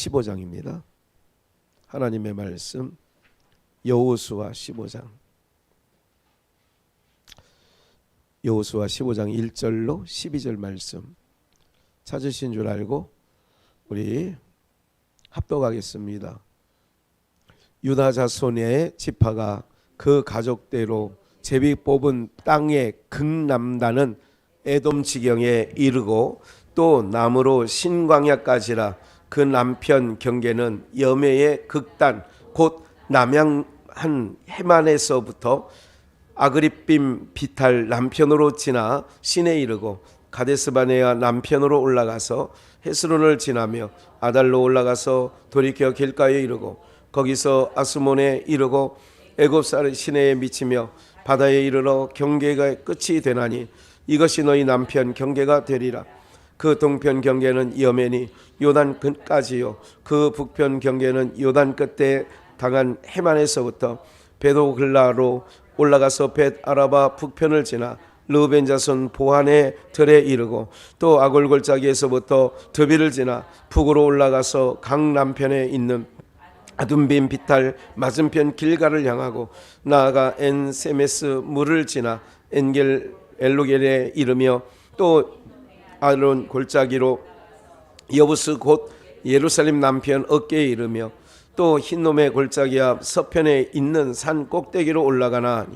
15장입니다. 하나님의 말씀 여호수아 15장. 여호수아 15장 1절로 12절 말씀 찾으신 줄 알고 우리 합독하겠습니다. 유다 자손의 지파가 그 가족대로 제비 뽑은 땅의 극남단은 에돔 지경에 이르고 또 남으로 신광야까지라. 그 남편 경계는 여매의 극단 곧 남양한 해만에서부터 아그립빔 비탈 남편으로 지나 신에 이르고 가데스바네아 남편으로 올라가서 헤스론을 지나며 아달로 올라가서 돌이켜 길가에 이르고 거기서 아스몬에 이르고 애굽사르 시내에 미치며 바다에 이르러 경계가 끝이 되나니 이것이 너희 남편 경계가 되리라. 그 동편 경계는 여멘이 요단 끝까지요 그 북편 경계는 요단 끝에 당한 해만에서부터 베도글라로 올라가서 벳 아라바 북편을 지나 르벤 자손 보한의 들에 이르고 또 아골골짜기에서부터 드비를 지나 북으로 올라가서 강 남편에 있는 아둠빔 비탈 맞은편 길가를 향하고 나아가 엔세메스 물을 지나 엔겔 엘로겔에 이르며 또 아론 골짜기로 여부스 곧 예루살렘 남편 어깨에 이르며 또 흰놈의 골짜기 앞 서편에 있는 산 꼭대기로 올라가나.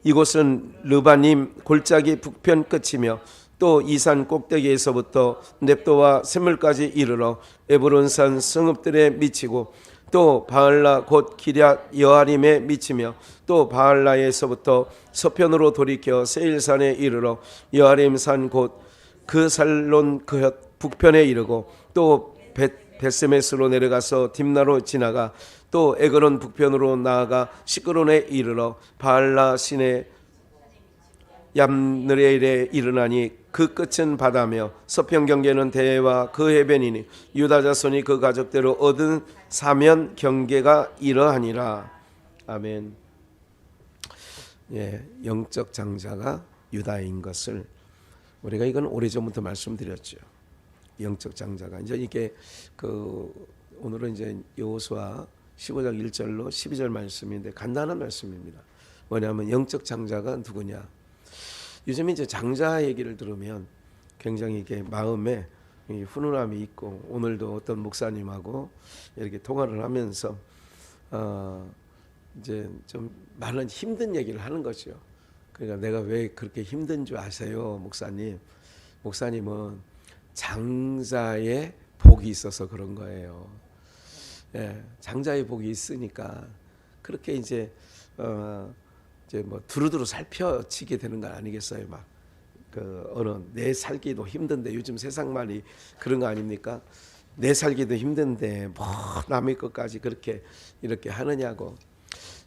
이곳은 르바님 골짜기 북편 끝이며 또 이 산 꼭대기에서부터 넵도와 샘물까지 이르러 에브론산 성읍들에 미치고 또 바알라 곧 기럇 여아림에 미치며 또 바알라에서부터 서편으로 돌이켜 세일산에 이르러 여아림산 곧 그 살론 그헷 북편에 이르고 또 베스메스로 내려가서 딥나로 지나가 또 에그론 북편으로 나아가 시끄론에 이르러 바알라 시내 얌느레일에 이르나니 그 끝은 바다며 서편 경계는 대해와 그 해변이니 유다 자손이 그 가족대로 얻은 사면 경계가 이러하니라. 아멘. 예, 영적 장자가 유다인 것을 우리가 이건 오래전부터 말씀드렸죠. 영적 장자가 이제 이게 오늘은 이제 여호수아 15장 1절로 12절 말씀인데 간단한 말씀입니다. 뭐냐면 영적 장자가 누구냐? 요즘 이제 장자 얘기를 들으면 굉장히 이게 마음에 훈훈함이 있고 오늘도 어떤 목사님하고 이렇게 통화를 하면서 이제 좀 많은 힘든 얘기를 하는 거죠. 그러니까 내가 왜 그렇게 힘든 줄 아세요, 목사님? 목사님은 장자의 복이 있어서 그런 거예요. 예, 장자의 복이 있으니까 그렇게 이제 뭐 두루두루 살펴지게 되는 건 아니겠어요? 막 어느 내 살기도 힘든데 요즘 세상 말이 그런 거 아닙니까? 내 살기도 힘든데 뭐 남의 것까지 그렇게 이렇게 하느냐고.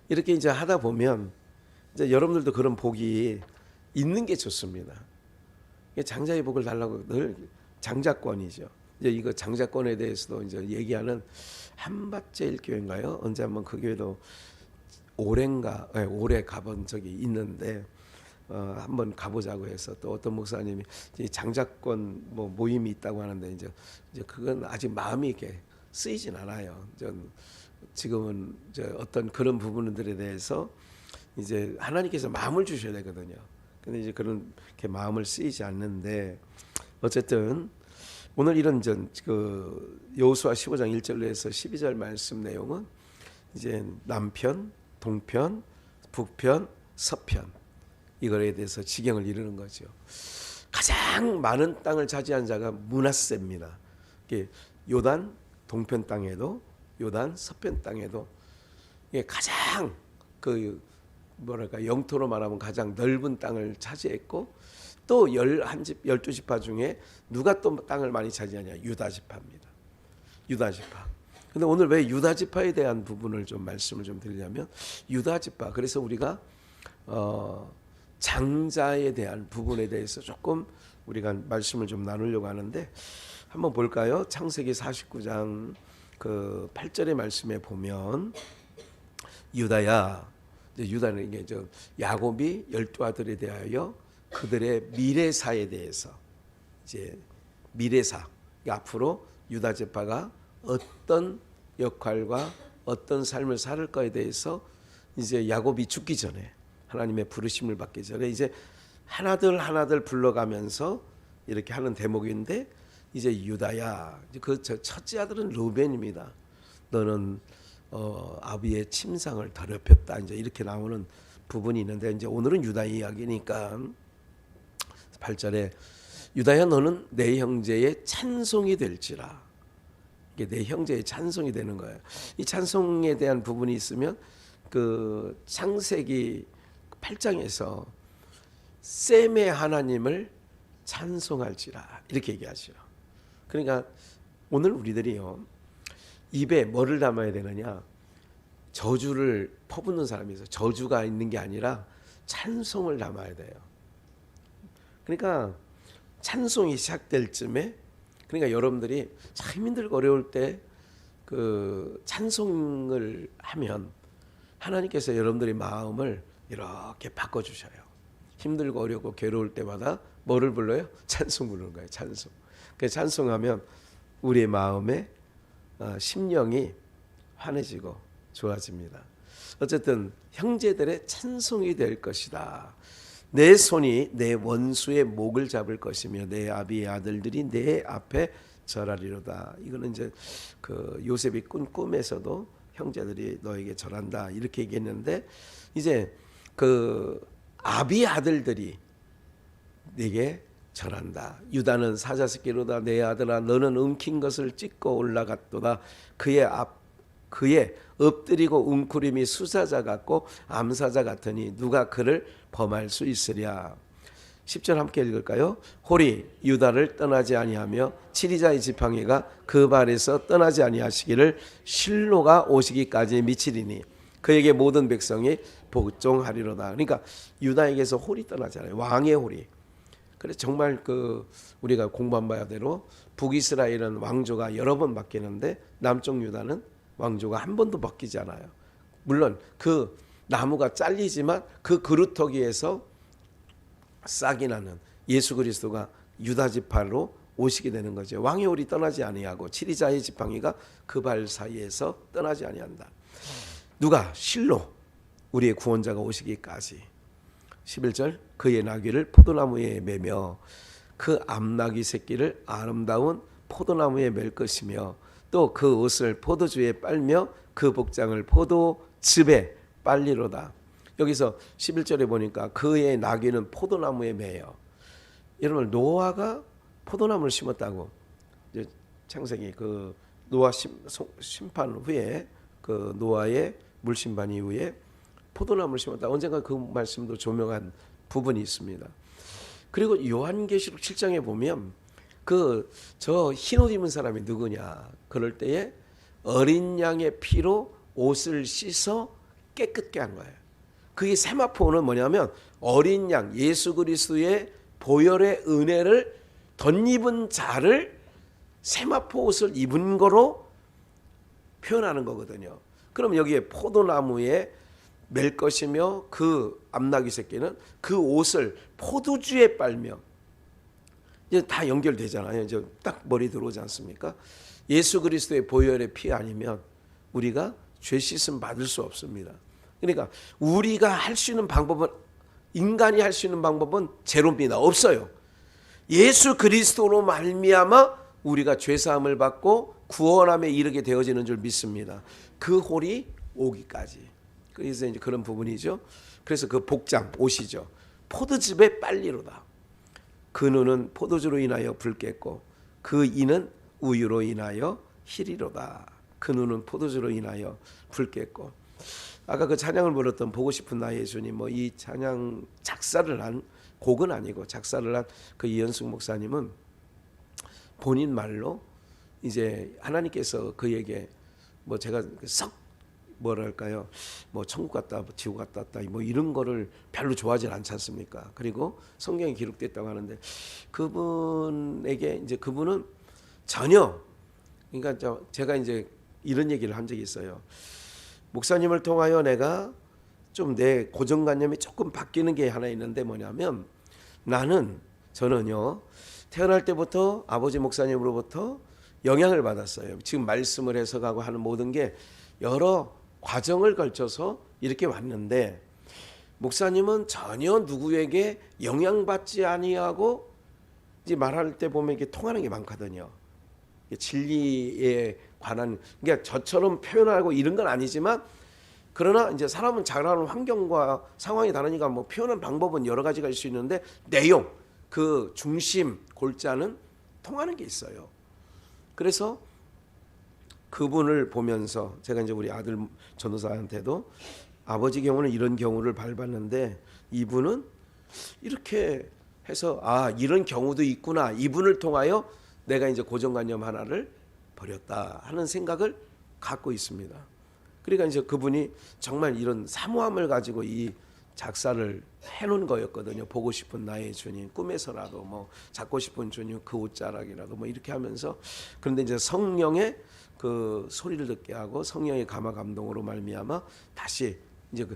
이렇게 이제 하다 보면 이제 여러분들도 그런 복이 있는 게 좋습니다. 장자의 복을 달라고 늘 장자권이죠. 이제 이거 장자권에 대해서도 이제 얘기하는 한밭제일교회인가요? 언제 한번 그 교회도 올해 가본 적이 있는데 한번 가보자고 해서 또 어떤 목사님이 장자권 모임이 있다고 하는데 이제 그건 아직 마음이 이렇게 쓰이진 않아요. 지금은 어떤 그런 부분들에 대해서 이제 하나님께서 마음을 주셔야 되거든요. 근데 이제 그렇게 마음을 쓰이지 않는데 어쨌든 오늘 이런 여호수아 15장 1절로 해서 12절 말씀 내용은 이제 남편, 동편, 북편, 서편 이거에 대해서 지경을 이루는 거죠. 가장 많은 땅을 차지한 자가 므낫세입니다. 요단 동편 땅에도 요단 서편 땅에도 가장 영토로 말하면 가장 넓은 땅을 차지했고 또 12지파 중에 누가 또 땅을 많이 차지하냐? 유다지파입니다. 유다지파. 근데 오늘 왜 유다지파에 대한 부분을 좀 말씀을 좀 드리려면 유다지파. 그래서 우리가 장자에 대한 부분에 대해서 조금 우리가 말씀을 좀 나누려고 하는데 한번 볼까요? 창세기 49장 8절의 말씀에 보면 유다야. 유다는 이게 야곱이 12아들에 대하여 그들의 미래사에 대해서 이제 미래사 앞으로 유다 지파가 어떤 역할과 어떤 삶을 살 거에 대해서 이제 야곱이 죽기 전에 하나님의 부르심을 받기 전에 이제 하나들 불러가면서 이렇게 하는 대목인데 이제 유다야 그 첫째 아들은 루벤입니다. 너는 아비의 침상을 더럽혔다. 이제 이렇게 나오는 부분이 있는데 이제 오늘은 유다 이야기니까 8절에 유다야 너는 내 형제의 찬송이 될지라. 이게 내 형제의 찬송이 되는 거예요. 이 찬송에 대한 부분이 있으면 그 창세기 8장에서 셈의 하나님을 찬송할지라 이렇게 얘기하죠. 그러니까 오늘 우리들이요 입에 뭐를 담아야 되느냐, 저주를 퍼붓는 사람이 있어요. 저주가 있는 게 아니라 찬송을 담아야 돼요. 그러니까 찬송이 시작될 쯤에, 그러니까 여러분들이 참 힘들고 어려울 때 그 찬송을 하면 하나님께서 여러분들의 마음을 이렇게 바꿔주셔요. 힘들고 어렵고 괴로울 때마다 뭐를 불러요? 찬송 부르는 거예요. 찬송. 그 찬송하면 우리의 마음에 심령이 환해지고 좋아집니다. 어쨌든 형제들의 찬송이 될 것이다. 내 손이 내 원수의 목을 잡을 것이며 내 아비의 아들들이 내 앞에 절하리로다. 이거는 이제 그 요셉이 꾼 꿈에서도 형제들이 너에게 절한다 이렇게 얘기했는데, 이제 그 아비 아들들이 네게 절한다. 유다는 사자새끼로다. 내 아들아 너는 움킨 것을 찢고 올라갔도다. 그의 엎드리고 웅크림이 수사자 같고 암사자 같으니 누가 그를 범할 수 있으랴. 10절 함께 읽을까요? 홀이 유다를 떠나지 아니하며 치리자의 지팡이가 그 발에서 떠나지 아니하시기를 실로가 오시기까지 미치리니 그에게 모든 백성이 복종하리로다. 그러니까 유다에게서 홀이 떠나잖아요. 왕의 홀이. 그래서 정말 그 우리가 공부한 바대로 북이스라엘은 왕조가 여러 번 바뀌는데 남쪽 유다는 왕조가 한 번도 바뀌지 않아요. 물론 그 나무가 잘리지만 그 그루터기에서 싹이 나는 예수 그리스도가 유다 지파로 오시게 되는 거죠. 왕의 홀이 떠나지 아니하고 치리자의 지팡이가 그 발 사이에서 떠나지 아니한다. 누가? 실로 우리의 구원자가 오시기까지. 11절 그의 나귀를 포도나무에 매며 그 암나귀 새끼를 아름다운 포도나무에 맬 것이며 또 그 옷을 포도주에 빨며 그 복장을 포도즙에 빨리로다. 여기서 11절에 보니까 그의 나귀는 포도나무에 매요. 여러분 노아가 포도나무를 심었다고, 이제 창세기 그 노아 심판 후에 그 노아의 물심판 이후에 포도나무를 심었다. 언젠가 그 말씀도 조명한 부분이 있습니다. 그리고 요한계시록 7장에 보면 그 저 흰옷 입은 사람이 누구냐? 그럴 때에 어린 양의 피로 옷을 씻어 깨끗게 한 거예요. 그게 세마포는 뭐냐면 어린 양 예수 그리스도의 보혈의 은혜를 덧입은 자를 세마포 옷을 입은 거로 표현하는 거거든요. 그럼 여기에 포도나무에 맬 것이며 그 암나귀 새끼는 그 옷을 포도주에 빨며, 이제 다 연결되잖아요. 이제 딱 머리 들어오지 않습니까? 예수 그리스도의 보혈의 피 아니면 우리가 죄 씻음 받을 수 없습니다. 그러니까 우리가 할 수 있는 방법은, 인간이 할 수 있는 방법은 제로입니다. 없어요. 예수 그리스도로 말미암아 우리가 죄 사함을 받고 구원함에 이르게 되어지는 줄 믿습니다. 그 홀이 오기까지. 그래서 이제 그런 부분이죠. 그래서 그 복장 옷이죠. 포도즙에 빨리로다. 그 눈은 포도주로 인하여 붉겠고 그 이는 우유로 인하여 희리로다. 그 눈은 포도주로 인하여 붉겠고. 아까 그 찬양을 불렀던 보고 싶은 나의 예수님, 뭐 이 찬양 작사를 한 곡은 아니고 작사를 한 그 이현숙 목사님은 본인 말로 이제 하나님께서 그에게 뭐 제가 썩 뭐랄까요, 뭐 천국 갔다 지옥 갔다 왔다 뭐 이런 거를 별로 좋아하지 않지 않습니까? 그리고 성경에 기록됐다고 하는데 그분에게 이제 그분은 전혀, 그러니까 제가 이제 이런 얘기를 한 적이 있어요. 목사님을 통하여 내가 좀 내 고정관념이 조금 바뀌는 게 하나 있는데 뭐냐면, 저는요 태어날 때부터 아버지 목사님으로부터 영향을 받았어요. 지금 말씀을 해석하고 하는 모든 게 여러 과정을 걸쳐서 이렇게 왔는데 목사님은 전혀 누구에게 영향받지 아니하고 이제 말할 때 보면 이게 통하는 게 많거든요. 진리에 관한 그러니까 저처럼 표현하고 이런 건 아니지만 그러나 이제 사람은 자라는 환경과 상황이 다르니까 뭐 표현하는 방법은 여러 가지가 있을 수 있는데 내용 그 중심 골자는 통하는 게 있어요. 그래서 그분을 보면서 제가 이제 우리 아들 전도사한테도 아버지 경우는 이런 경우를 밟았는데 이분은 이렇게 해서 아 이런 경우도 있구나. 이분을 통하여 내가 이제 고정관념 하나를 버렸다 하는 생각을 갖고 있습니다. 그러니까 이제 그분이 정말 이런 사모함을 가지고 이 작사를 해놓은 거였거든요. 보고 싶은 나의 주님, 꿈에서라도 뭐 잡고 싶은 주님 그 옷자락이라도 뭐 이렇게 하면서 그런데 이제 성령의 그 소리를 듣게 하고 성령의 감화 감동으로 말미암아 다시 이제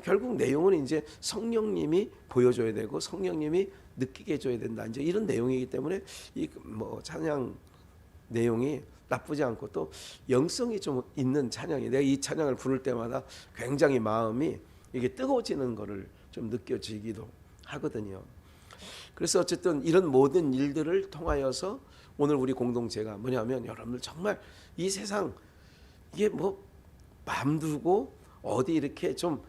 결국 내용은 이제 성령님이 보여줘야 되고 성령님이 느끼게 해줘야 된다. 이제 이런 내용이기 때문에 이 뭐 찬양 내용이 나쁘지 않고 또 영성이 좀 있는 찬양이 내가 이 찬양을 부를 때마다 굉장히 마음이 이게 뜨거워지는 거를 좀 느껴지기도 하거든요. 그래서 어쨌든 이런 모든 일들을 통하여서 오늘 우리 공동체가 뭐냐면 여러분들 정말 이 세상 이게 뭐 맘 두고 어디 이렇게 좀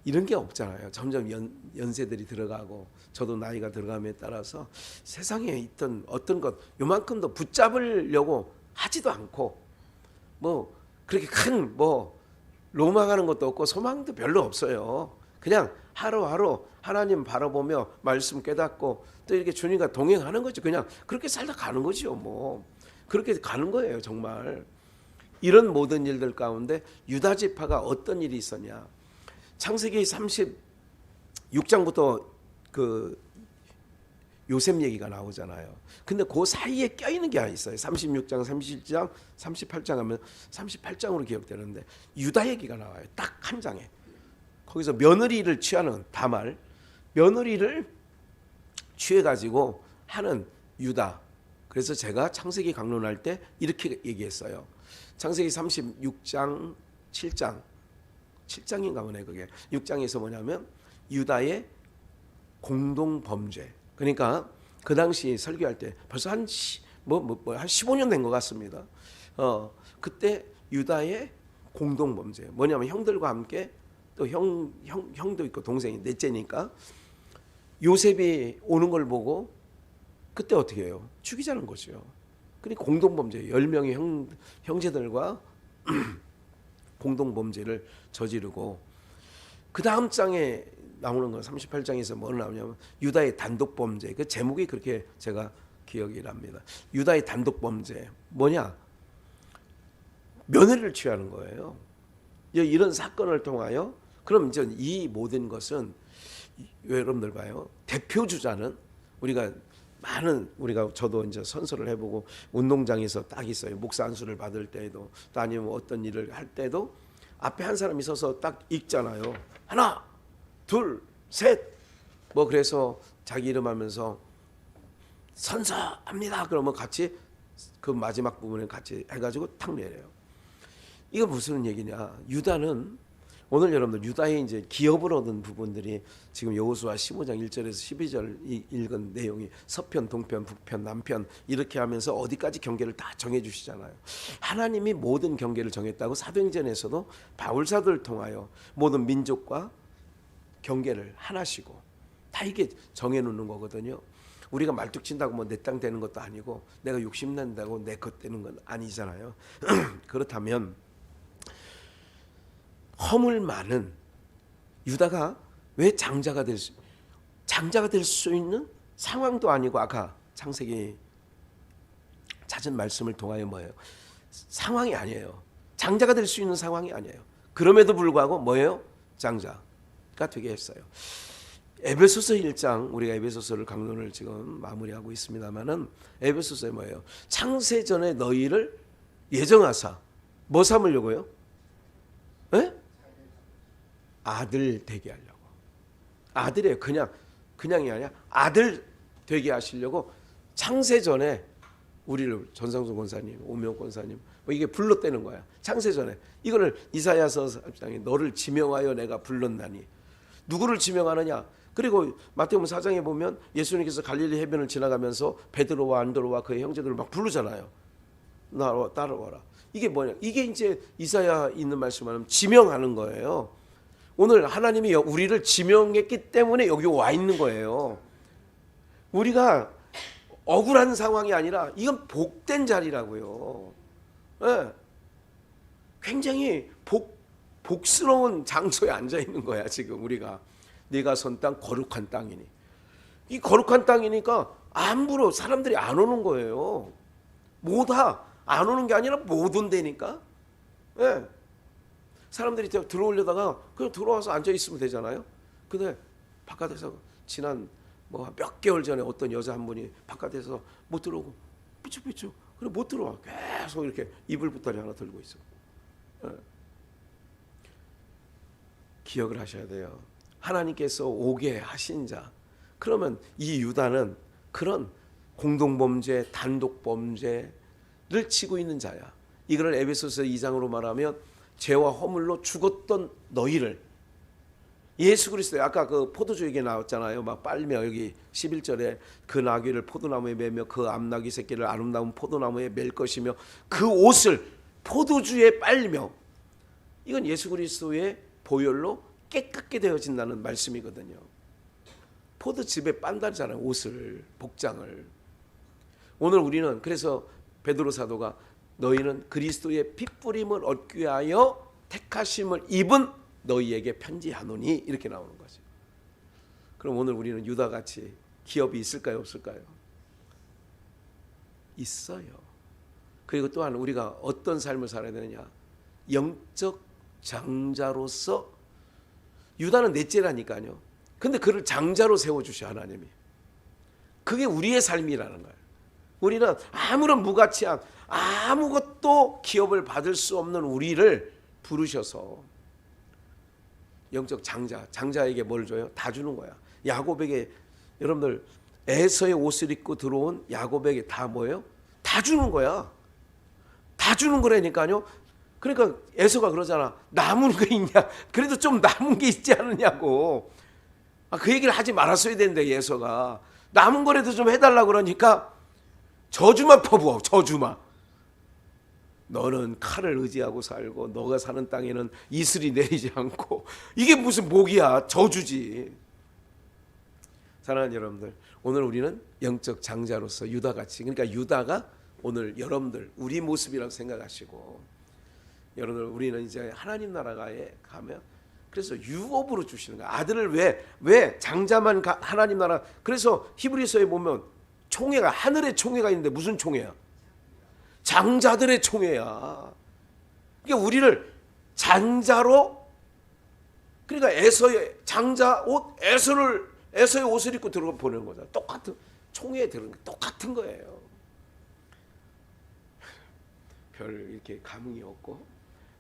이런 게 없잖아요. 점점 연세들이 들어가고 저도 나이가 들어감에 따라서 세상에 있던 어떤 것 요만큼도 붙잡으려고 하지도 않고 뭐 그렇게 큰 뭐 로망하는 것도 없고 소망도 별로 없어요. 그냥 하루하루 하나님 바라보며 말씀 깨닫고 또 이렇게 주님과 동행하는 거죠. 그냥 그렇게 살다 가는 거죠. 뭐 그렇게 가는 거예요. 정말 이런 모든 일들 가운데 유다 지파가 어떤 일이 있었냐. 창세기 36장부터 그 요셉 얘기가 나오잖아요. 근데 그 사이에 껴있는 게 있어요. 36장, 37장, 38장 하면 38장으로 기억되는데 유다 얘기가 나와요. 딱 한 장에. 거기서 며느리를 취하는 다말, 며느리를 취해가지고 하는 유다. 그래서 제가 창세기 강론할 때 이렇게 얘기했어요. 창세기 36장, 7장인가 보네 그게. 6장에서 뭐냐면 유다의 공동 범죄. 그러니까 그 당시 설교할 때 벌써 한 15년 된 것 같습니다. 그때 유다의 공동 범죄. 뭐냐면 형들과 함께 또 형도 있고 동생이 넷째니까 요셉이 오는 걸 보고 그때 어떻게 해요? 죽이자는 거죠. 그러니까 공동 범죄. 10명의 형제들과 공동 범죄를 저지르고 그 다음 장에 나오는 건 38장에서 뭐 나오냐면 유다의 단독 범죄. 그 제목이 그렇게 제가 기억이 납니다. 유다의 단독 범죄 뭐냐? 며느리를 취하는 거예요. 이런 사건을 통하여 그럼 이제 이 모든 것은 여러분들 봐요. 대표 주자는 우리가 저도 이제 선서를 해보고 운동장에서 딱 있어요. 목사 안수를 받을 때에도 또 아니면 어떤 일을 할 때도 앞에 한 사람이 서서 딱 읽잖아요. 하나, 둘, 셋. 뭐 그래서 자기 이름 하면서 선서합니다. 그러면 같이 그 마지막 부분에 같이 해가지고 탁 내려요. 이거 무슨 얘기냐? 유다는 오늘 여러분들 유다의 이제 기업을 얻은 부분들이 지금 여호수아 15장 1절에서 12절 읽은 내용이 서편, 동편, 북편, 남편 이렇게 하면서 어디까지 경계를 다 정해 주시잖아요. 하나님이 모든 경계를 정했다고 사도행전에서도 바울사도를 통하여 모든 민족과 경계를 하나시고 다 이게 정해 놓는 거거든요. 우리가 말뚝 친다고 뭐 내 땅 되는 것도 아니고 내가 욕심 낸다고 내 것 되는 건 아니잖아요. 그렇다면 허물 많은 유다가 왜 장자가 될 수 있는 상황도 아니고 아까 창세기 찾은 말씀을 통하여 뭐예요? 상황이 아니에요. 장자가 될 수 있는 상황이 아니에요. 그럼에도 불구하고 뭐예요? 장자가 되게 했어요. 에베소서 1장 우리가 에베소서를 강론을 지금 마무리하고 있습니다만은 에베소서에 뭐예요? 창세전에 너희를 예정하사 뭐 삼으려고요? 에? 아들 되게 하려고. 아들이에요. 그냥이 아니라 아들 되게 하시려고 창세전에 우리를 전상수 권사님, 오명 권사님 뭐 이게 불렀다는 거야. 창세전에 이거를 이사야서 3장에 너를 지명하여 내가 불렀나니 누구를 지명하느냐? 그리고 마태복음 4장에 보면 예수님께서 갈릴리 해변을 지나가면서 베드로와 안드로와 그의 형제들을 막 부르잖아요. 나와 따라와라. 이게 뭐냐? 이게 이제 이사야 있는 말씀하면 지명하는 거예요. 오늘 하나님이 우리를 지명했기 때문에 여기 와 있는 거예요. 우리가 억울한 상황이 아니라 이건 복된 자리라고요. 네. 굉장히 복스러운 장소에 앉아 있는 거야 지금 우리가. 네가 선 땅 거룩한 땅이니. 이 거룩한 땅이니까 함부로 사람들이 안 오는 거예요. 뭐다 안 오는 게 아니라 못 온다니까. 네. 사람들이 들어오려다가 그냥 들어와서 앉아 있으면 되잖아요. 근데 바깥에서 지난 뭐 몇 개월 전에 어떤 여자 한 분이 바깥에서 못 들어오고 삐죽삐죽 그래 못 들어와. 계속 이렇게 이불 보따리 하나 들고 있어. 네. 기억을 하셔야 돼요. 하나님께서 오게 하신 자. 그러면 이 유다는 그런 공동범죄, 단독범죄를 치고 있는 자야. 이걸 에베소서 2장으로 말하면 죄와 허물로 죽었던 너희를 예수 그리스도의 아까 그 포도주 얘기 나왔잖아요. 막 빨며 여기 11절에 그 나귀를 포도나무에 매며 그 암나귀 새끼를 아름다운 포도나무에 맬 것이며 그 옷을 포도주에 빨며 이건 예수 그리스도의 보혈로 깨끗게 되어진다는 말씀이거든요. 포도즙에 빤다잖아요. 옷을 복장을. 오늘 우리는 그래서 베드로 사도가 너희는 그리스도의 핏부림을 얻기 위하여 택하심을 입은 너희에게 편지하노니 이렇게 나오는 거죠. 그럼 오늘 우리는 유다같이 기업이 있을까요 없을까요? 있어요. 그리고 또한 우리가 어떤 삶을 살아야 되느냐. 영적 장자로서 유다는 넷째라니까요. 근데 그를 장자로 세워주셔 하나님이. 그게 우리의 삶이라는 거예요. 우리는 아무런 무가치한 아무것도 기업을 받을 수 없는 우리를 부르셔서 영적 장자에게 뭘 줘요? 다 주는 거야. 야곱에게 여러분들 에서의 옷을 입고 들어온 야곱에게 다 뭐예요? 다 주는 거야. 다 주는 거라니까요. 그러니까 에서가 그러잖아. 남은 게 있냐? 그래도 좀 남은 게 있지 않느냐고. 그 얘기를 하지 말았어야 되는데 에서가 남은 거라도 좀 해달라고 그러니까 저주만 퍼부어. 저주만. 너는 칼을 의지하고 살고 너가 사는 땅에는 이슬이 내리지 않고. 이게 무슨 복이야. 저주지. 사랑하는 여러분들, 오늘 우리는 영적 장자로서 유다같이, 그러니까 유다가 오늘 여러분들 우리 모습이라고 생각하시고, 여러분들 우리는 이제 하나님 나라에 가면 그래서 유업으로 주시는 거야. 아들을 왜 장자만 하나님 나라. 그래서 히브리서에 보면 총회가, 하늘의 총회가 있는데 무슨 총회야? 장자들의 총회야. 그러니까 우리를 장자로, 그러니까 에서의 장자 옷, 에서의 옷을 입고 들어 보내는 거잖아. 똑같은 총회에 들은 거 똑같은 거예요. 별 이렇게 감흥이 없고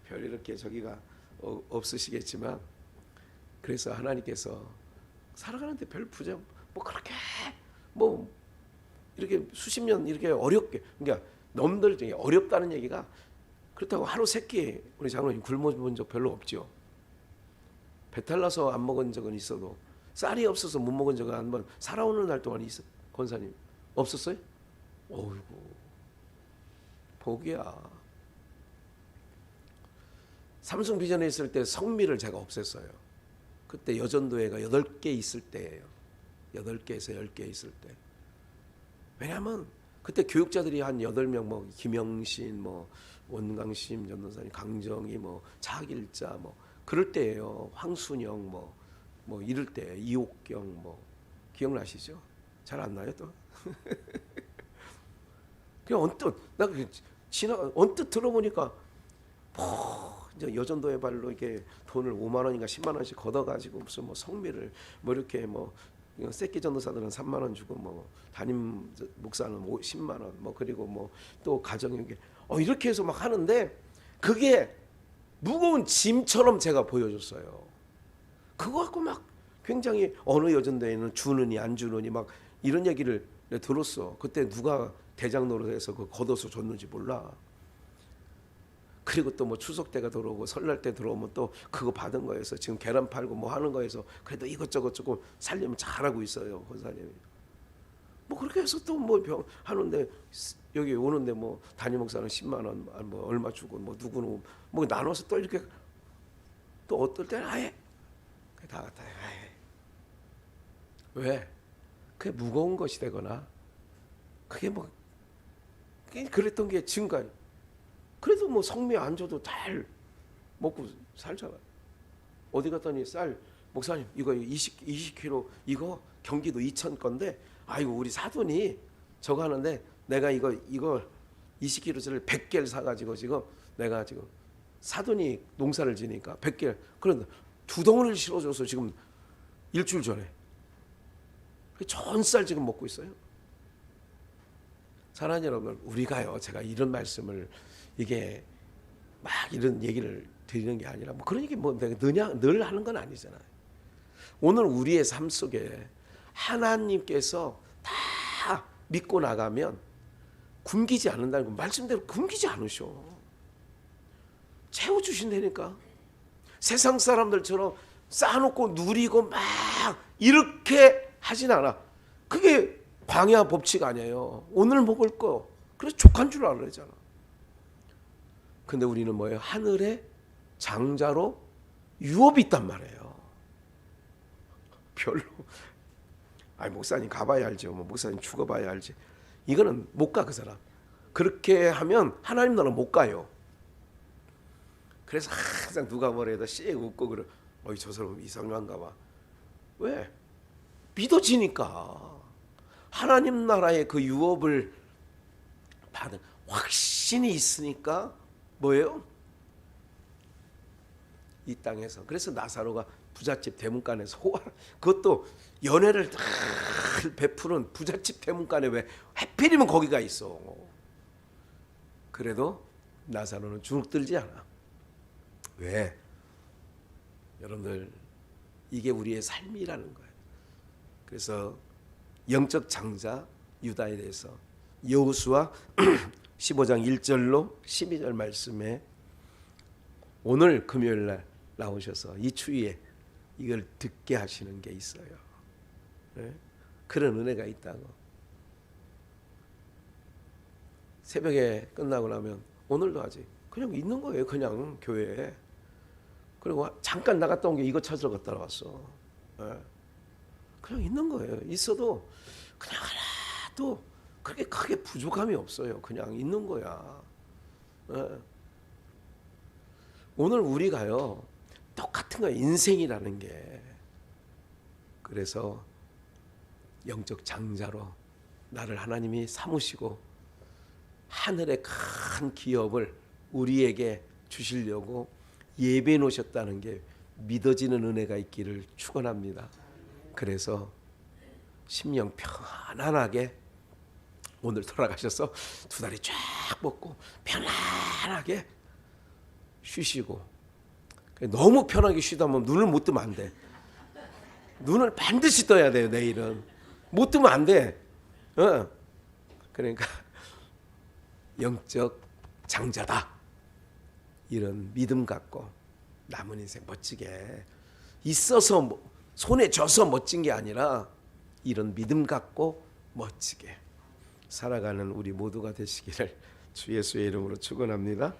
별 이렇게 저기가 없으시겠지만, 그래서 하나님께서 살아가는데 별 부정 뭐 그렇게 뭐 이렇게 수십 년 이렇게 어렵게, 그러니까 넘들 중에 어렵다는 얘기가, 그렇다고 하루 세끼 우리 장로님 굶어본 적 별로 없죠. 배탈 나서 안 먹은 적은 있어도 쌀이 없어서 못 먹은 적은 한 번 살아오는 날 동안 권사님 없었어요? 어이구 복이야. 삼성 비전에 있을 때 성미를 제가 없앴어요. 그때 여전도회가 8개 있을 때예요. 8개에서 10개 있을 때. 왜냐하면 그때 교육자들이 한 8명, 뭐 김영신, 뭐 원강심 전도사님, 강정희, 뭐 차길자, 뭐 그럴 때예요. 황순영, 뭐 이럴 때 이옥경, 뭐 기억나시죠? 잘 안 나요 또? 그냥 언뜻 들어보니까 이제 여전도의 발로 이렇게 돈을 5만 원인가 10만 원씩 걷어가지고 무슨 뭐 성미를 뭐 이렇게 뭐 새끼 전도사들은 3만 원 주고 뭐 담임 목사는 10만 원 뭐 그리고 뭐 또 가정에게 이렇게 해서 막 하는데, 그게 무거운 짐처럼 제가 보여줬어요. 그거 갖고 막 굉장히 어느 여전도에는 주느니 안 주느니 막 이런 얘기를 내가 들었어. 그때 누가 대장 노릇해서 그 걷어서 줬는지 몰라. 그리고 또 뭐 추석 때가 들어오고 설날 때 들어오면 또 그거 받은 거에서 지금 계란 팔고 뭐 하는 거에서 그래도 이것저것 조금 살려면 잘하고 있어요, 권사님이. 뭐 그렇게 해서 또 뭐 병 하는데 여기 오는데 뭐 담임 목사는 10만 원, 뭐 얼마 주고 뭐 누구는 뭐 나눠서 또 이렇게 또 어떨 때는 아예 다 갖다 아예 왜? 그게 무거운 것이 되거나 그게 뭐 그랬던 게 지금까지 그래도 뭐 성묘 안 줘도 잘 먹고 살잖아요. 어디 갔더니 쌀 목사님 이거 20kg 이거 경기도 이천 건데 아이고 우리 사돈이 저거 하는데 내가 이거 20kg짜리를 100개를 사가지고 지금 내가 지금 사돈이 농사를 지니까 100개 그런데 2덩어리를 실어줘서 지금 일주일 전에 좋은 쌀 지금 먹고 있어요. 사랑하는 여러분, 우리가요 제가 이런 말씀을 이게 막 이런 얘기를 드리는 게 아니라 뭐 그런 얘기 뭐 내가 늘 하는 건 아니잖아요. 오늘 우리의 삶 속에 하나님께서 다 믿고 나가면 굶기지 않는다는 거 말씀대로 굶기지 않으셔. 채워주신다니까. 세상 사람들처럼 쌓아놓고 누리고 막 이렇게 하진 않아. 그게 광야 법칙 아니에요. 오늘 먹을 거 그래서 족한 줄 알았잖아. 근데 우리는 뭐예요? 하늘의 장자로 유업이 있단 말이에요. 별로. 아니 목사님 가봐야 알죠. 뭐 목사님 죽어봐야 알지. 이거는 못 가 그 사람. 그렇게 하면 하나님 나라 못 가요. 그래서 항상 누가 뭐래도 씩 웃고 그래. 어이 저 사람 이상한가 봐. 왜? 믿어지니까. 하나님 나라의 그 유업을 받은 확신이 있으니까 뭐예요? 이 땅에서. 그래서 나사로가 부잣집 대문간에서 그것도 연애를 베푸는 부잣집 대문간에 왜 하필이면 거기가 있어. 그래도 나사로는 주눅들지 않아. 왜? 여러분들 이게 우리의 삶이라는 거예요. 그래서 영적 장자 유다에 대해서 여호수아 15장 1절로 12절 말씀에 오늘 금요일 날 나오셔서 이 추위에 이걸 듣게 하시는 게 있어요. 네? 그런 은혜가 있다고. 새벽에 끝나고 나면 오늘도 아직 그냥 있는 거예요. 그냥 교회에. 그리고 잠깐 나갔다 온 게 이거 찾으러 갔다 왔어. 네? 그냥 있는 거예요. 있어도 그냥 하나도 그렇게 크게 부족함이 없어요. 그냥 있는 거야. 네. 오늘 우리가요 똑같은 거예요. 인생이라는 게. 그래서 영적 장자로 나를 하나님이 삼으시고 하늘의 큰 기업을 우리에게 주시려고 예배해 놓으셨다는 게 믿어지는 은혜가 있기를 축원합니다. 그래서 심령 편안하게 오늘 돌아가셔서 두 다리 쫙 뻗고 편안하게 쉬시고. 너무 편하게 쉬다 보면 눈을 못 뜨면 안 돼. 눈을 반드시 떠야 돼요. 내일은 못 뜨면 안 돼. 그러니까 영적 장자다 이런 믿음 갖고 남은 인생 멋지게 있어서 손에 져서 멋진 게 아니라 이런 믿음 갖고 멋지게 살아가는 우리 모두가 되시기를 주 예수의 이름으로 축원합니다.